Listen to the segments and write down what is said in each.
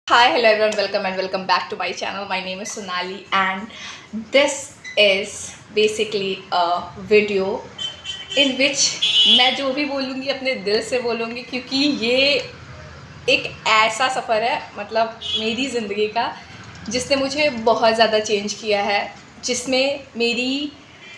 Hi, hello everyone, welcome and welcome back to my channel. My name is Sonali and this is basically a video in which मैं जो भी बोलूँगी अपने दिल से बोलूँगी, क्योंकि ये एक ऐसा सफ़र है मतलब मेरी ज़िंदगी का जिसने मुझे बहुत ज़्यादा चेंज किया है, जिसमें मेरी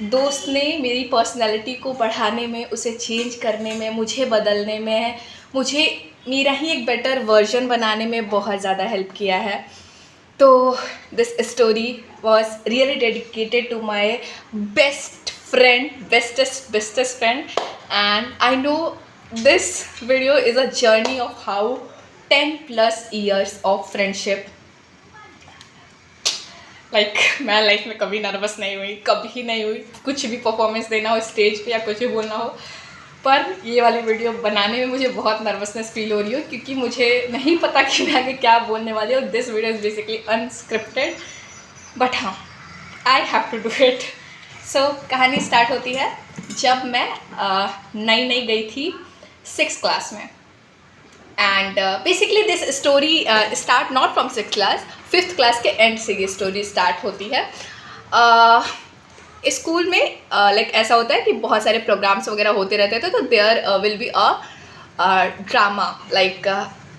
दोस्त ने मेरी पर्सनैलिटी को बढ़ाने में, उसे चेंज करने में, मुझे बदलने में, मुझे मेरा ही एक बेटर वर्जन बनाने में बहुत ज़्यादा हेल्प किया है। तो this story was really dedicated to my best friend, bestest friend, and I know this video is a journey of how 10+ years of friendship. मैं लाइफ में कभी नर्वस नहीं हुई, कभी नहीं हुई, कुछ भी परफॉर्मेंस देना हो स्टेज पे या कुछ भी बोलना हो, पर ये वाली वीडियो बनाने में मुझे बहुत नर्वसनेस फील हो रही हो, क्योंकि मुझे नहीं पता कि मैं आगे क्या बोलने वाली हूँ। This video is basically unscripted, but हाँ, I have to do it. So कहानी स्टार्ट होती है जब मैं नई गई थी 6th क्लास में, and basically this story start not from 6th class, 5th class के एंड से ये स्टोरी स्टार्ट होती है। स्कूल में लाइक ऐसा होता है कि बहुत सारे प्रोग्राम्स वगैरह होते रहते थे, तो there will be a drama, like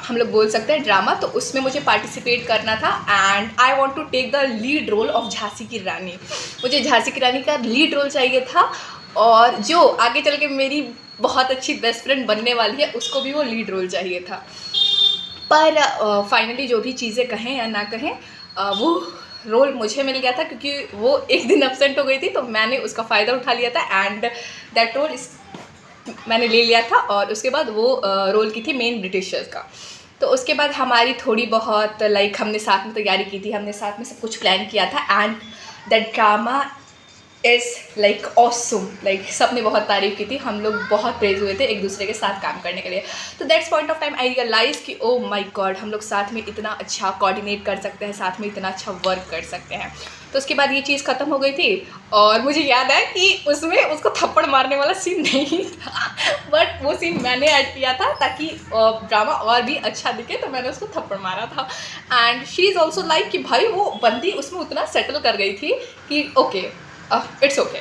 हम लोग बोल सकते हैं ड्रामा। तो उसमें मुझे पार्टिसिपेट करना था and I want to take the lead role of Jhansi की रानी। मुझे झांसी की रानी का लीड रोल चाहिए था, और जो आगे चल के मेरी बहुत अच्छी बेस्ट फ्रेंड बनने वाली है उसको भी वो लीड रोल चाहिए था। पर फाइनली जो भी चीज़ें कहें या ना कहें, वो रोल मुझे मिल गया था, क्योंकि वो एक दिन एब्सेंट हो गई थी, तो मैंने उसका फ़ायदा उठा लिया था एंड दैट रोल मैंने ले लिया था। और उसके बाद वो रोल की थी मेन ब्रिटिशर्स का। तो उसके बाद हमारी थोड़ी बहुत लाइक हमने साथ में तैयारी की थी, हमने साथ में सब कुछ प्लान किया था, and that drama is like awesome. Like सबने बहुत तारीफ़ की थी, हम लोग बहुत प्रेज हुए थे एक दूसरे के साथ काम करने के लिए। तो that's point of time I realise कि ओ माय गॉड, हम लोग साथ में इतना अच्छा कोऑर्डिनेट कर सकते हैं, साथ में इतना अच्छा वर्क कर सकते हैं। तो उसके बाद ये चीज़ ख़त्म हो गई थी, और मुझे याद है कि उसमें उसको थप्पड़ मारने वाला सीन नहीं था, बट वो सीन मैंने ऐड किया था ताकि ड्रामा और भी अच्छा दिखे, तो मैंने उसको थप्पड़ मारा था। And she is also like कि भाई वो बंदी उसमें उतना सेटल कर गई थी कि ओके इट्स ओके,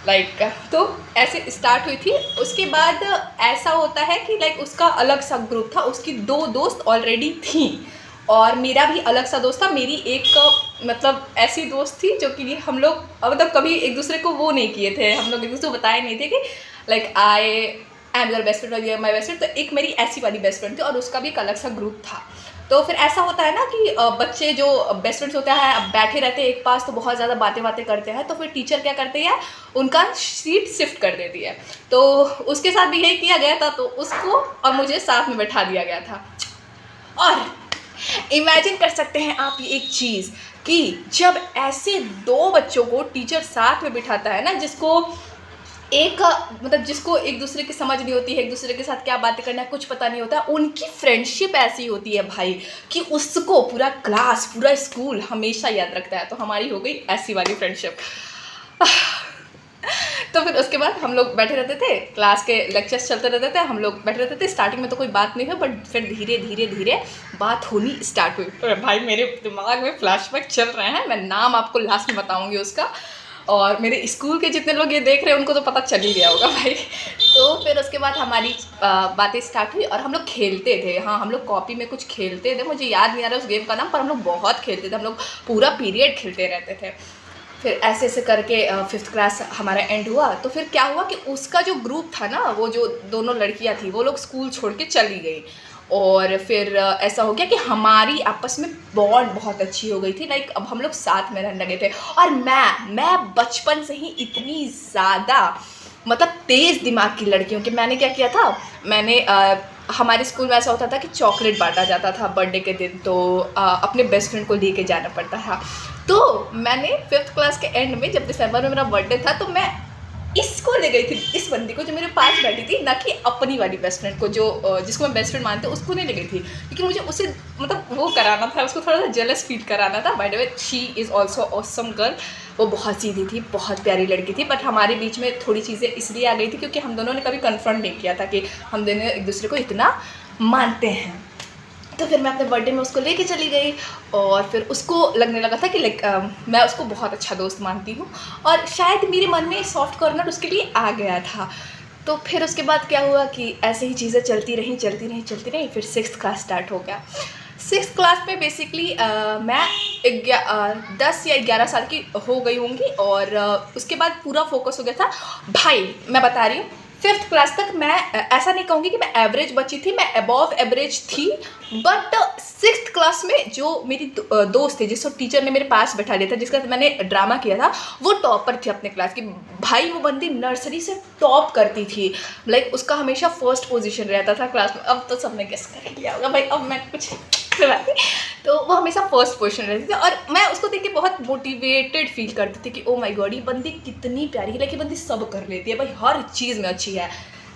लाइक तो ऐसे स्टार्ट हुई थी। उसके बाद ऐसा होता है कि लाइक उसका अलग सा ग्रुप था, उसकी 2 दोस्त ऑलरेडी थी, और मेरा भी अलग सा दोस्त था। मेरी एक मतलब ऐसी दोस्त थी जो कि हम लोग मतलब कभी एक दूसरे को वो नहीं किए थे, हम लोग एक दूसरे को बताए नहीं थे कि like I am your best friend और यूर माई बेस्ट फ्रेंड। तो एक मेरी ऐसी वाली बेस्ट फ्रेंड थी, और उसका भी एक अलग सा ग्रुप था। तो फिर ऐसा होता है ना कि बच्चे जो बेस्ट फ्रेंड्स होते हैं अब बैठे रहते हैं एक पास, तो बहुत ज़्यादा बातें करते हैं, तो फिर टीचर क्या करती है, उनका सीट शिफ्ट कर देती है। तो उसके साथ भी यही किया गया था, तो उसको और मुझे साथ में बैठा दिया गया था। और इमेजिन कर सकते हैं आप ये एक चीज़ कि जब ऐसे 2 बच्चों को टीचर साथ में बिठाता है ना, जिसको एक मतलब जिसको एक दूसरे की समझ नहीं होती है, एक दूसरे के साथ क्या बातें करना है कुछ पता नहीं होता, उनकी फ्रेंडशिप ऐसी होती है भाई कि उसको पूरा क्लास, पूरा स्कूल हमेशा याद रखता है। तो हमारी हो गई ऐसी वाली फ्रेंडशिप। तो फिर उसके बाद हम लोग बैठे रहते थे, क्लास के लेक्चर्स चलते रहते थे, हम लोग बैठे रहते थे। स्टार्टिंग में तो कोई बात नहीं हुई, बट फिर धीरे बात होनी स्टार्ट हुई। तो भाई मेरे दिमाग में फ्लैशबैक चल रहे हैं, मैं नाम आपको लास्ट में बताऊंगी उसका, और मेरे स्कूल के जितने लोग ये देख रहे हैं उनको तो पता चल ही गया होगा भाई। तो फिर उसके बाद हमारी बातें स्टार्ट हुई, और हम लोग खेलते थे। हाँ, हम लोग कॉपी में कुछ खेलते थे, मुझे याद नहीं आ रहा उस गेम का नाम, पर हम लोग बहुत खेलते थे, हम लोग पूरा पीरियड खेलते रहते थे। फिर ऐसे करके 5th क्लास हमारा एंड हुआ। तो फिर क्या हुआ कि उसका जो ग्रुप था ना, वो जो दोनों लड़कियां थी, वो लोग स्कूल छोड़ के चली गई, और फिर ऐसा हो गया कि हमारी आपस में बॉन्ड बहुत अच्छी हो गई थी। लाइक अब हम लोग साथ में रहने लगे थे, और मैं बचपन से ही इतनी ज़्यादा मतलब तेज़ दिमाग की लड़की हूँ कि मैंने क्या किया था, मैंने हमारे स्कूल में ऐसा होता था कि चॉकलेट बांटा जाता था बर्थडे के दिन, तो अपने बेस्ट फ्रेंड को लेके जाना पड़ता था। तो मैंने 5th क्लास के एंड में, जब दिसंबर में मेरा बर्थडे था, तो मैं इसको ले गई थी, इस बंदी को जो मेरे पास बैठी थी, ना कि अपनी वाली बेस्ट फ्रेंड को, जो जिसको मैं बेस्ट फ्रेंड मानती हूँ, उसको नहीं ले गई थी, क्योंकि मुझे उसे मतलब वो कराना था, उसको थोड़ा सा जेलस फील कराना था। By the way she is also awesome girl, वो बहुत सीधी थी, बहुत प्यारी लड़की थी, बट हमारे बीच में थोड़ी चीज़ें इसलिए आ गई थी क्योंकि हम दोनों ने कभी कन्फ्रंट नहीं किया था कि हम दोनों एक दूसरे को इतना मानते हैं। तो फिर मैं अपने बर्थडे में उसको लेके चली गई और फिर उसको लगने लगा था कि लाइक मैं उसको बहुत अच्छा दोस्त मानती हूँ और शायद मेरे मन में सॉफ्ट कॉर्नर उसके लिए आ गया था। तो फिर उसके बाद क्या हुआ कि ऐसे ही चीज़ें चलती रही। फिर 6th क्लास स्टार्ट हो गया। 6th क्लास में बेसिकली मैं 10 या 11 साल की हो गई होंगी और उसके बाद पूरा फोकस हो गया था। भाई मैं बता रही हूँ 5th क्लास तक मैं ऐसा नहीं कहूँगी कि मैं एवरेज बची थी, मैं अबव एवरेज थी। बट 6th क्लास में जो मेरी दोस्त थी जिसको टीचर ने मेरे पास बैठा दिया था, जिसका मैंने ड्रामा किया था, वो टॉपर थी अपने क्लास की। भाई वो बंदी नर्सरी से टॉप करती थी, लाइक उसका हमेशा फर्स्ट पोजीशन रहता था क्लास में। अब तो सबने गेस कर लिया होगा भाई, अब मैं कुछ तो वो हमेशा फर्स्ट पोजीशन रहती थी और मैं उसको देख के बहुत मोटिवेटेड फील करती थी कि ओ माय गॉड ये बंदी कितनी प्यारी है, लाइक ये बंदी सब कर लेती है भाई, हर चीज़ में अच्छी है।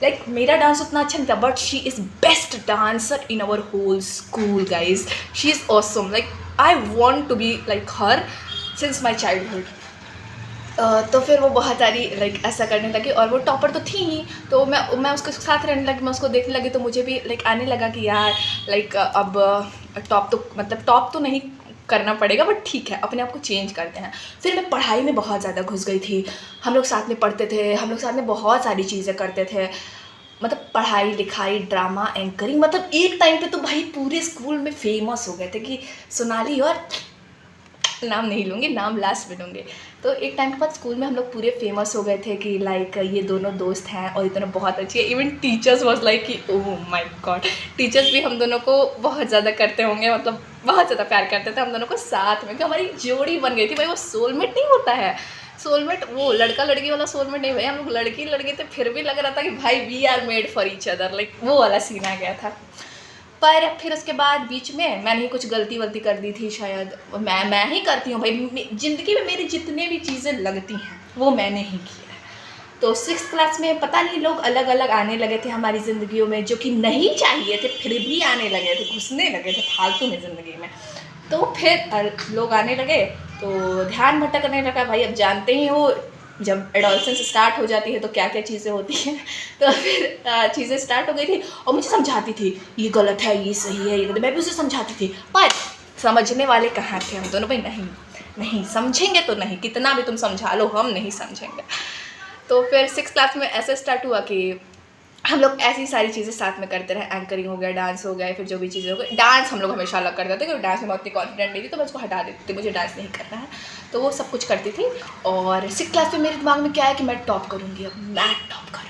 लाइक मेरा डांस उतना अच्छा नहीं था but she is best dancer in our whole school guys. She is awesome, like I want to be like her since my childhood. तो फिर वो बहुत सारी लाइक ऐसा करने लगी और वो टॉपर तो थी ही, तो मैं उसके साथ रहने लगी, मैं उसको देखने लगी, तो मुझे भी लाइक आने लगा कि यार लाइक अब टॉप तो नहीं करना पड़ेगा बट ठीक है अपने आप को चेंज करते हैं। फिर मैं पढ़ाई में बहुत ज़्यादा घुस गई थी। हम लोग साथ में पढ़ते थे, हम लोग साथ में बहुत सारी चीज़ें करते थे, मतलब पढ़ाई लिखाई ड्रामा एंकरिंग। मतलब एक टाइम पे तो भाई पूरे स्कूल में फेमस हो गए थे कि सोनाली, और नाम नहीं लूँगी, नाम लास्ट में लूँगी। तो एक टाइम के बाद स्कूल में हम लोग पूरे फेमस हो गए थे कि लाइक ये दोनों दोस्त हैं और ये दोनों बहुत अच्छी है। इवन टीचर्स वॉज लाइक कि ओह माय गॉड, टीचर्स भी हम दोनों को बहुत ज़्यादा करते होंगे, मतलब बहुत ज़्यादा प्यार करते थे हम दोनों को साथ में, कि हमारी जोड़ी बन गई थी भाई। वो सोलमेट नहीं होता है, सोलमेट वो लड़का लड़की वाला सोलमेट नहीं भाई, हम लोग लड़की लड़के थे, फिर भी लग रहा था कि भाई we are made for each other, like वो वाला सीन आ गया था। पर फिर उसके बाद बीच में मैंने ही कुछ गलती कर दी थी शायद। मैं ही करती हूँ भाई, ज़िंदगी में मेरी जितने भी चीज़ें लगती हैं वो मैंने ही किया है। तो 6th क्लास में पता नहीं लोग अलग अलग आने लगे थे हमारी ज़िंदगियों में, जो कि नहीं चाहिए थे, फिर भी आने लगे थे, घुसने लगे थे फालतू में ज़िंदगी में। तो फिर लोग आने लगे तो ध्यान भटकने लगा भाई। अब जानते ही हो जब एडोलसेंस स्टार्ट हो जाती है तो क्या क्या चीज़ें होती हैं। तो फिर चीज़ें स्टार्ट हो गई थी और मुझे समझाती थी ये गलत है, ये सही है, ये गलत है, मैं भी उसे समझाती थी। पर समझने वाले कहाँ थे हम दोनों भाई, नहीं समझेंगे तो नहीं, कितना भी तुम समझा लो हम नहीं समझेंगे। तो फिर 6th क्लास में ऐसे स्टार्ट हुआ कि हम लोग ऐसी सारी चीज़ें साथ में करते रहे। एंकरिंग हो गया, डांस हो गया, फिर जो भी चीज़ें हो गई। डांस हम लोग हमेशा अलग करते थे क्योंकि डांस में मैं उतनी कॉन्फिडेंट नहीं थी, तो मैं उसको हटा देती थी, मुझे डांस नहीं करना है, तो वो सब कुछ करती थी। और 6th क्लास में मेरे दिमाग में क्या है कि मैं टॉप करूँगी, अब मैं टॉप करूँगी।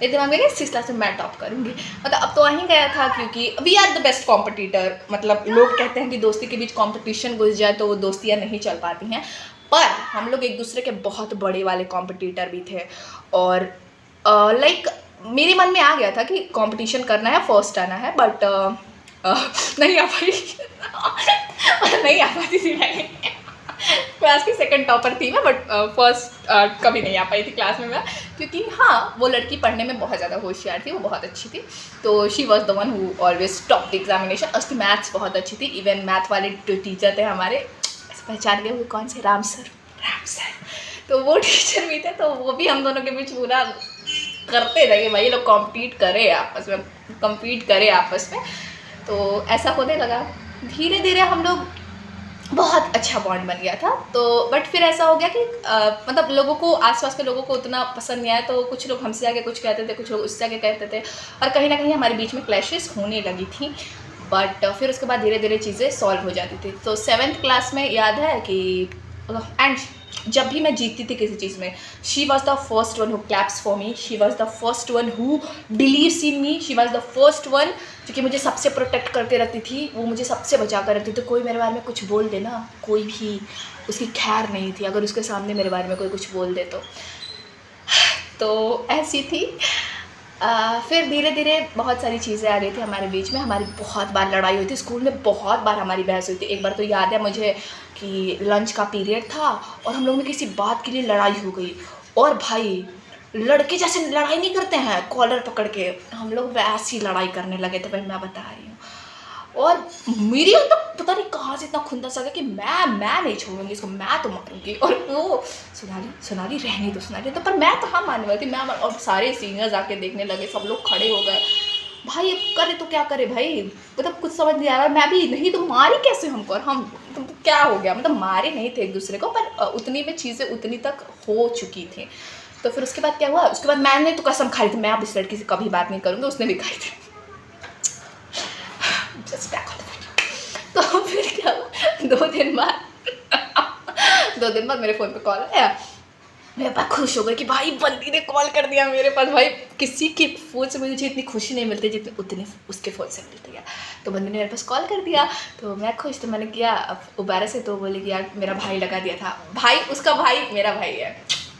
मेरे दिमाग में 6th क्लास में मैं टॉप करूँगी, मतलब अब तो आ ही गया था क्योंकि we are the best competitor. मतलब लोग कहते हैं कि दोस्ती के बीच कॉम्पिटिशन घुस जाए तो वो दोस्तियाँ नहीं चल पाती हैं, पर हम लोग एक दूसरे के बहुत बड़े वाले कॉम्पिटिटर भी थे। और लाइक मेरे मन में आ गया था कि कंपटीशन करना है, फर्स्ट आना है, बट नहीं आ पाई नहीं आ पाती थी मैं। क्लास की सेकंड टॉपर थी मैं, बट फर्स्ट कभी नहीं आ पाई थी क्लास में मैं, क्योंकि हाँ वो लड़की पढ़ने में बहुत ज़्यादा होशियार थी, वो बहुत अच्छी थी। तो she was the one who always top the examination. उसकी मैथ्स बहुत अच्छी थी, इवन मैथ वाले टीचर थे हमारे, पहचान गए वो कौन से, राम सर। तो वो टीचर भी थे, तो वो भी हम दोनों के बीच पूरा करते रहे भाई, लोग कॉम्पीट करे आपस में। तो ऐसा होने लगा, धीरे धीरे हम लोग बहुत अच्छा बॉन्ड बन गया था। तो बट फिर ऐसा हो गया कि मतलब लोगों को, आसपास के लोगों को उतना पसंद नहीं आया, तो कुछ लोग हमसे आगे कुछ कहते थे, कुछ लोग उससे आगे कहते थे, और कहीं ना कहीं हमारे बीच में क्लैशेस होने लगी थी। बट फिर उसके बाद धीरे धीरे चीज़ें सॉल्व हो जाती थी। तो 7th क्लास में याद है कि एंड जब भी मैं जीतती थी किसी चीज़ में, she was the first one who claps for me, she was the first one who believes in me, she was the first one जो कि मुझे सबसे प्रोटेक्ट करते रहती थी, वो मुझे सबसे बचा कर रखती थी। कोई मेरे बारे में कुछ बोल दे ना, कोई भी उसकी खैर नहीं थी अगर उसके सामने मेरे बारे में कोई कुछ बोल दे तो ऐसी थी। फिर धीरे धीरे बहुत सारी चीज़ें आ गई थी हमारे बीच में, हमारी बहुत बार लड़ाई हुई थी स्कूल में, बहुत बार हमारी बहस हुई थी। एक बार तो याद है मुझे कि लंच का पीरियड था और हम लोगों में किसी बात के लिए लड़ाई हो गई, और भाई लड़के जैसे लड़ाई नहीं करते हैं कॉलर पकड़ के, हम लोग वैसी लड़ाई करने लगे थे भाई, मैं बता रही हूँ। और मेरी तो पता नहीं कहाँ से इतना खुंदस आ गया कि मैं नहीं छोड़ूंगी इसको, मैं तो मारूंगी। और वो सोनाली रहने दो, सोनाली तो, पर मैं तो हाँ मानने वाली थी, मैं और सारे सीनियर्स आके देखने लगे, सब लोग खड़े हो गए भाई अब करे तो क्या करे भाई, मतलब कुछ समझ नहीं आ रहा। मैं भी नहीं तो मारी कैसे हमको, और हम तो क्या हो गया, मतलब मारे नहीं थे एक दूसरे को, पर उतनी में चीज़ें उतनी तक हो चुकी थी। तो फिर उसके बाद क्या हुआ, उसके बाद मैंने तो कसम खाई थी मैं अब इस लड़की से कभी बात नहीं करूँगी, उसने भी खाई थी। जस्ट तो फिर क्या हुआ, 2 दिन बाद मेरे फ़ोन पे कॉल आया। मेरे पास खुश हो गई कि भाई बंदी ने कॉल कर दिया मेरे पास। भाई किसी के फ़ोन से मुझे इतनी खुशी नहीं मिलती जितनी उतनी उसके फ़ोन से मिलती है। तो बंदी ने मेरे पास कॉल कर दिया, तो मैं खुश, तो मैंने किया दोबारा से, तो बोली कि यार मेरा भाई लगा दिया था। भाई उसका भाई मेरा भाई है,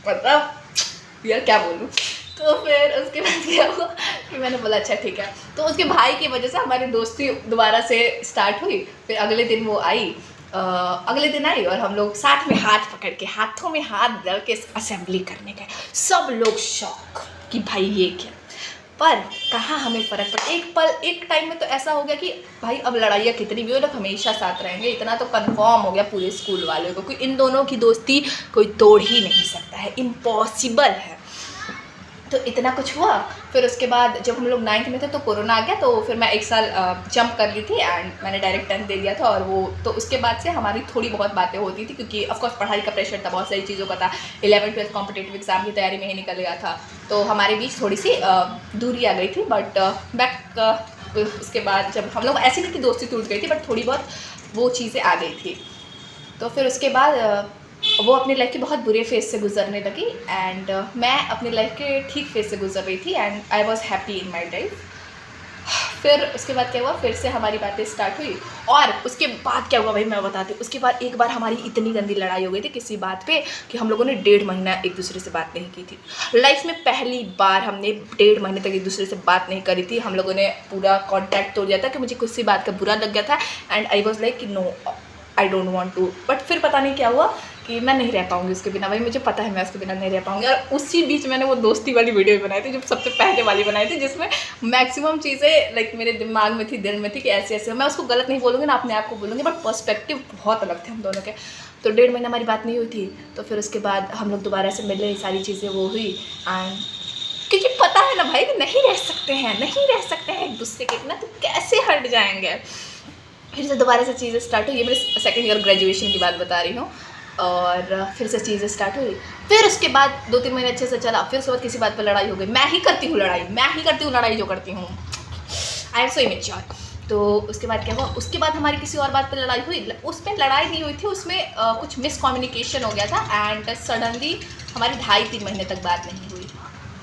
मतलब यार क्या बोलूँ। तो फिर उसके बाद क्या हुआ कि मैंने बोला अच्छा ठीक है। तो उसके भाई की वजह से हमारी दोस्ती दोबारा से स्टार्ट हुई। फिर अगले दिन वो आई, अगले दिन आई और हम लोग साथ में हाथ पकड़ के, हाथों में हाथ डाल के असेंबली करने गए। सब लोग शॉक कि भाई ये क्या, पर कहाँ हमें फ़र्क पड़ा। एक टाइम में तो ऐसा हो गया कि भाई अब लड़ाइयाँ कितनी भी हो, लोग हमेशा साथ रहेंगे, इतना तो कंफर्म हो गया पूरे स्कूल वालों को कि इन दोनों की दोस्ती कोई तोड़ ही नहीं सकता है, इम्पॉसिबल है। तो इतना कुछ हुआ। फिर उसके बाद जब हम लोग 9th में थे तो कोरोना आ गया, तो फिर मैं 1 साल जंप कर ली थी एंड मैंने डायरेक्ट 10th दे दिया था। और वो तो उसके बाद से हमारी थोड़ी बहुत बातें होती थी, क्योंकि ऑफकोर्स पढ़ाई का प्रेशर था, बहुत सारी चीज़ों का था। 11th-12th कॉम्पिटेटिव एग्जाम की तैयारी में ही निकल गया था, तो हमारे बीच थोड़ी सी दूरी आ गई थी। बट उसके बाद जब हम लोग, ऐसी नहीं कि दोस्ती टूट गई थी, बट थोड़ी बहुत वो चीज़ें आ गई थी। तो फिर उसके बाद वो अपनी लाइफ के बहुत बुरे फेज़ से गुजरने लगी एंड मैं अपनी लाइफ के ठीक फेज़ से गुजर रही थी and I was happy in my life. फिर उसके बाद क्या हुआ, फिर से हमारी बातें स्टार्ट हुई। और उसके बाद क्या हुआ भाई मैं बताती हूँ। उसके बाद एक बार हमारी इतनी गंदी लड़ाई हो गई थी किसी बात पे कि हम लोगों ने 1.5 महीना एक दूसरे से बात नहीं की थी। लाइफ में पहली बार हमने 1.5 महीने तक एक दूसरे से बात नहीं करी थी। हम लोगों ने पूरा कॉन्टैक्ट तोड़ दिया था कि मुझे किसी बात का बुरा लग गया था एंड आई वॉज लाइक कि no I don't want to. But फिर पता नहीं क्या हुआ कि मैं नहीं रह पाऊँगी उसके बिना। भाई मुझे पता है मैं उसके बिना नहीं रह पाऊँगी। और उसी बीच मैंने वो दोस्ती वाली वीडियो बनाई थी, जो सबसे पहले वाली बनाई थी, जिसमें मैक्सिमम चीज़ें लाइक मेरे दिमाग में थी, दिल में थी कि ऐसे ऐसे। मैं उसको गलत नहीं बोलूँगी ना, अपने आप को बोलूँगी, बट पर्सपेक्टिव बहुत अलग थे हम दोनों के। तो 1.5 महीना हमारी बात नहीं हुई थी। तो फिर उसके बाद हम लोग दोबारा से मिले, सारी चीज़ें वो हुई एंड क्योंकि पता है ना भाई कि नहीं रह सकते हैं एक दूसरे के बिना, तो कैसे हट जाएंगे। फिर से दोबारा से चीज़ें स्टार्ट हुई। ये मेरे 2nd ईयर ग्रेजुएशन की बात बता रही हूँ। और फिर से चीज़ें स्टार्ट हुई। फिर उसके बाद 2-3 महीने अच्छे से चला। फिर उसके बाद किसी बात पर लड़ाई हो गई। मैं ही करती हूँ लड़ाई जो करती हूँ। I am so immature. तो उसके बाद क्या हुआ, उसके बाद हमारी किसी और बात पर लड़ाई हुई। उसमें लड़ाई नहीं हुई थी, उसमें कुछ मिसकम्युनिकेशन हो गया था एंड सडनली हमारी 2.5-3 महीने तक बात नहीं हुई।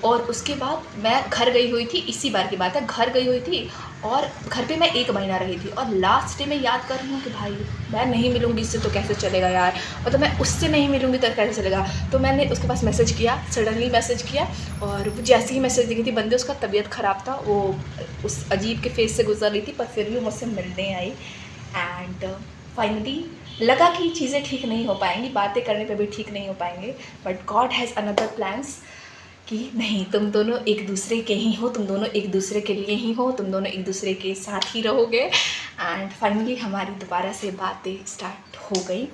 और उसके बाद मैं घर गई हुई थी, इसी बार की बात है, घर गई हुई थी और घर पे मैं 1 महीना रही थी। और लास्ट डे में याद कर रही हूँ कि भाई मैं नहीं मिलूँगी इससे तो कैसे चलेगा यार, मतलब मैं उससे नहीं मिलूँगी तो कैसे चलेगा। तो मैंने उसके पास मैसेज किया, सडनली मैसेज किया, और वो जैसे ही मैसेज देखी थी, बंदे उसका तबीयत ख़राब था, वो उस अजीब के फेज़ से गुजर रही थी, पर फिर भी मुझसे मिलने आई। एंड फाइनली लगा कि चीज़ें ठीक नहीं हो पाएंगी, बातें करने पे भी ठीक नहीं हो पाएंगे, but God has another plans कि नहीं, तुम दोनों एक दूसरे के ही हो, तुम दोनों एक दूसरे के लिए ही हो, तुम दोनों एक दूसरे के साथ ही रहोगे। एंड फाइनली हमारी दोबारा से बातें स्टार्ट हो गई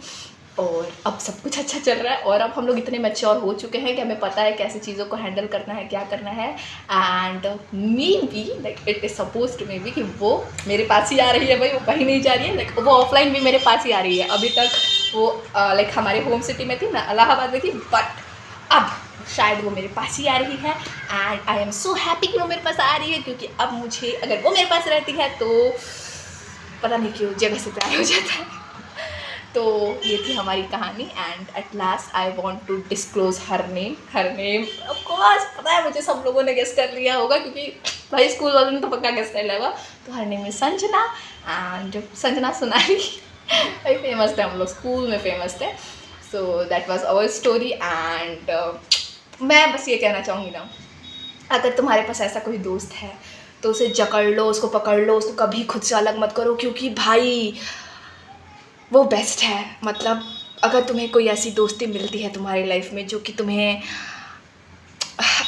और अब सब कुछ अच्छा चल रहा है। और अब हम लोग इतने मैच्योर हो चुके हैं कि हमें पता है कैसे चीज़ों को हैंडल करना है, क्या करना है। And maybe like it is suppose to maybe कि वो मेरे पास ही आ रही है भाई, वो कहीं नहीं जा रही है। लाइक वो ऑफलाइन भी मेरे पास ही आ रही है। अभी तक वो लाइक हमारे होम सिटी में थी, मैं इलाहाबाद में थी, बट अब शायद वो मेरे पास ही आ रही है and I am so happy कि वो मेरे पास आ रही है, क्योंकि अब मुझे अगर वो मेरे पास रहती है तो पता नहीं क्यों जगह से प्यार हो जाता है। तो ये थी हमारी कहानी and at last I want to disclose her name. Of course पता है मुझे, सब लोगों ने गेस कर लिया होगा, क्योंकि भाई स्कूल वालों ने तो पक्का गेस कर लिया होगा। तो her name is Sanjana and Sanjana Sonali. भाई फेमस थे हम लोग, स्कूल में फेमस थे। So that was our story and मैं बस ये कहना चाहूँगी ना, अगर तुम्हारे पास ऐसा कोई दोस्त है तो उसे जकड़ लो, उसको पकड़ लो, उसको कभी खुद से अलग मत करो, क्योंकि भाई वो बेस्ट है। मतलब अगर तुम्हें कोई ऐसी दोस्ती मिलती है तुम्हारी लाइफ में जो कि तुम्हें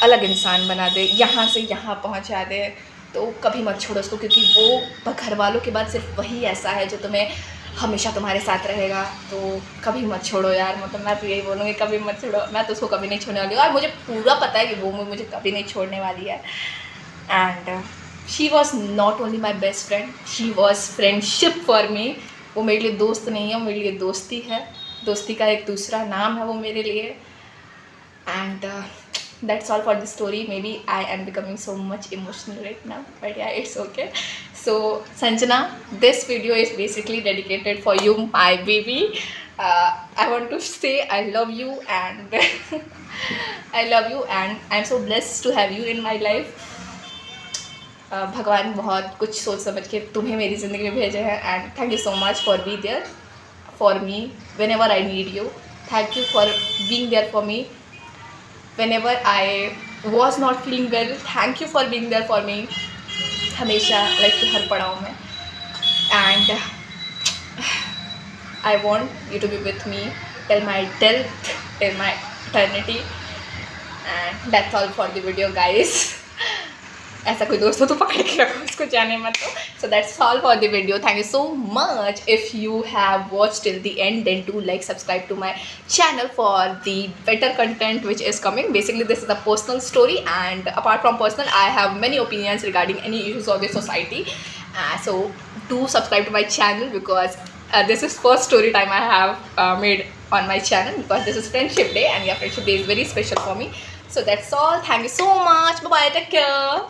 अलग इंसान बना दे, यहाँ से यहाँ पहुँचा दे, तो कभी मत छोड़ो उसको, क्योंकि वो घर वालों के बाद सिर्फ वही ऐसा है जो तुम्हें हमेशा तुम्हारे साथ रहेगा। तो कभी मत छोड़ो यार, मतलब मैं तो यही बोलूँगी, कभी मत छोड़ो। मैं तो उसको कभी नहीं छोड़ने वाली हूँ और मुझे पूरा पता है कि वो मुझे कभी नहीं छोड़ने वाली है। And she was not only my best friend, she was friendship for me. वो मेरे लिए दोस्त नहीं है, मेरे लिए दोस्ती है. दोस्ती का एक दूसरा नाम है वो मेरे लिए. And that's all for the story. Maybe I am becoming so much emotional right now, but yeah, it's okay. So Sanjana, this video is basically dedicated for you, my baby. I want to say I love you and I love you and I'm so blessed to have you in my life. भगवान बहुत कुछ सोच समझ के तुम्हें मेरी ज़िंदगी में भेजे हैं. And thank you so much for be there for me whenever I need you. Thank you for being there for me whenever I was not feeling well. Thank you for being there for me हमेशा, like कि हर पड़ाव में. And I want you to be with me till my death, till my eternity. And that's all for the video, guys. ऐसा कोई दोस्त हो तो पकड़ के रखो, उसको जाने मत दो. So that's all for the video. Thank you so much. If you have watched till the end, then do like, subscribe to my channel for the better content which is coming. Basically this is a personal story, and apart from personal, I have many opinions regarding any issues of the society. So do subscribe to my channel because this is first story time I have made on my channel, because this is Friendship Day and yeah, Friendship Day is very special for me. So that's all. Thank you so much. Bye bye. Take care.